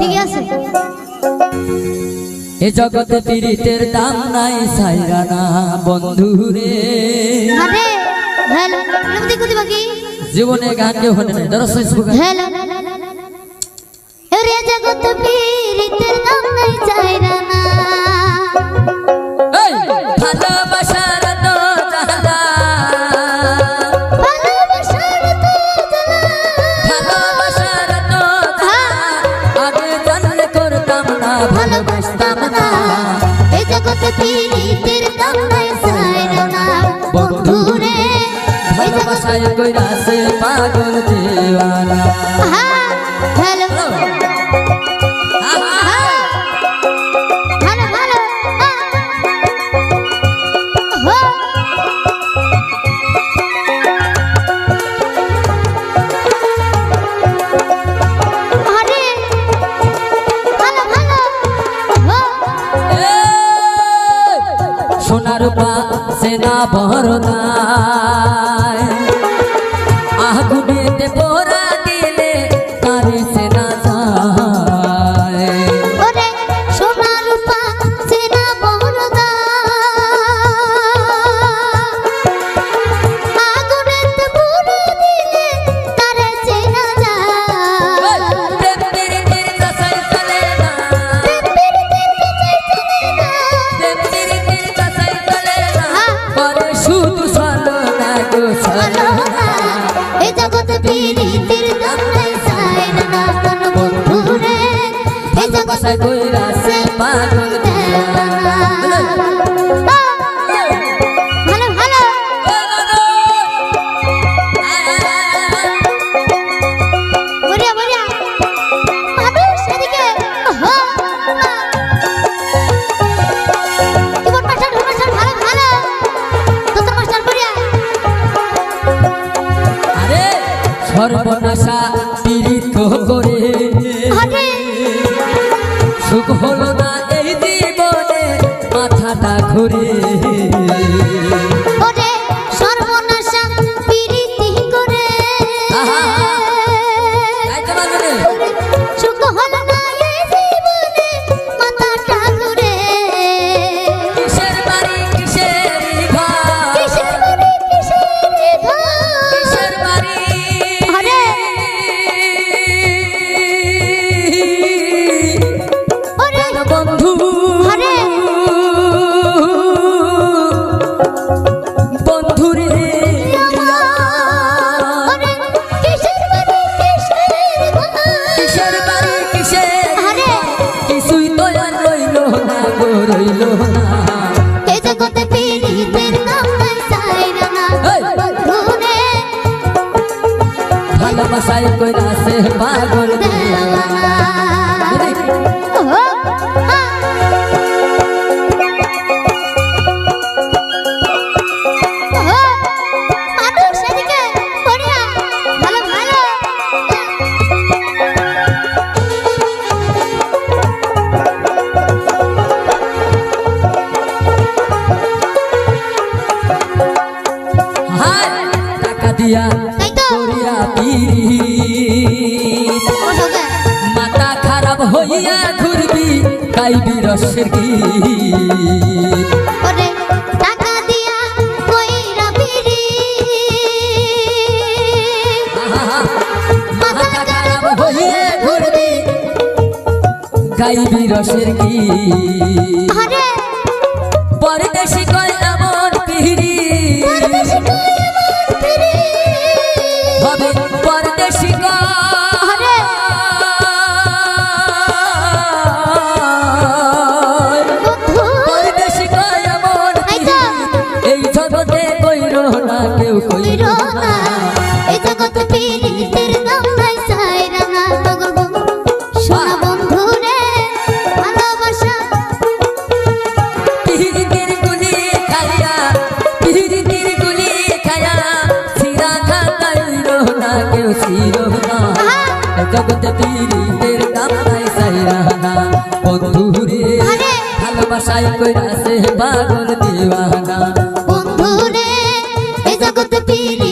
ঠিক আছে এ জগতে পীড়িতের দাম নাই সাইরা না বন্ধু রে জীবনে গান কেউ হনে নাই ধরো ফেসবুক রে জগতে পীড়িতের দাম নাই সাইরা না এই ভালোবাসার তো জালা ভালোবাসার তো জালা ভালোবাসার তো আগে জানলে করতাম না ভালোবাসতাম না এই জগতে পীড়িতের দাম নাই সাইরা না বন্ধু রে ভালোবাসায় কইরাছে পাগল দেওয়ানা হ্যালো সোনার পা সেনা বরদায় আগুনেতে পোড়া দিলে তারে সেনা যায় ওরে সোনার পা সেনা বরদায় আগুনেতে পোড়া দিলে তারে সেনা যায় প্রেম প্রীতির কাছাই চলে না প্রেম প্রীতির কাছাই চলে না প্রেম প্রীতির কাছাই চলে না পরে শুধু চলো না গো চলো না এই জগতে পীড়িতের দাম নাই সাইরা না বন্ধু রে এই জগতে কইরাছে পাগল দেওয়ানা ভালো ভালো বড়িয়া বড়িয়া মানুষ এদিকে কিবোর্ড মাস্টার ভালো ভালো তোর মাস্টার বড়িয়া আরে সর্বনাশা পীড়িত করে আরে সুখ হলো না এই জীবনে মাথাটা ঘুরে ওরে সর্বনাশা পীড়িতি করে সুখ হলো না এই জীবনে মাথাটা ঘুরে কিসের বাড়ি কিসের ঘর কিসের বাড়ি কিসের ঘর কিসের বাড়ি আরে ওরে বন্ধু আরে বন্ধু রে ওরে কিসের বাড়ি কিসের ঘর কিসের বাড়ি কিসের আরে কিছুই তো আর রইল না গো রইল না এই জগতে পীড়িতের দাম নাই সাইরা না বন্ধু রে ভালোবাসায় কইরাছে পাগল দেওয়ানা মানুষ এদিকে বড়িয়া ভালো ভালো হায় টাকা দিয়া তাই তো করিয়া পীড়িত মাথা খারাপ হইয়া ঘুরবি গাইবি রসের গীত ওরে টাকা দিয়া কইরা বিড়ি মাথা খারাপ হইয়া ঘুরবি গাইবি রসের গীত আরে পরদেশি কয় এমন পিড়ি পরদেশি কই আমার ফিরি হবে পরদেশি আরে বন্ধু পরদেশি কয় এমন পিড়ি এই জগতে কইর না কেউ কইর কইরো না না এই জগতে পীড়িতের দাম নাই সাইরা না নগর বন্ধু সোনা বন্ধু রে ভালোবাসা পিড়িতের গুলি খাইয়া সিরা খাইল না কেউ ছিল না জগতে পীড়িতের দাম নাই সাইরা না বন্ধু রে ভালোবাসায় কইরাছে পাগল দেওয়ানা বন্ধু রে এই জগতে পীড়িতের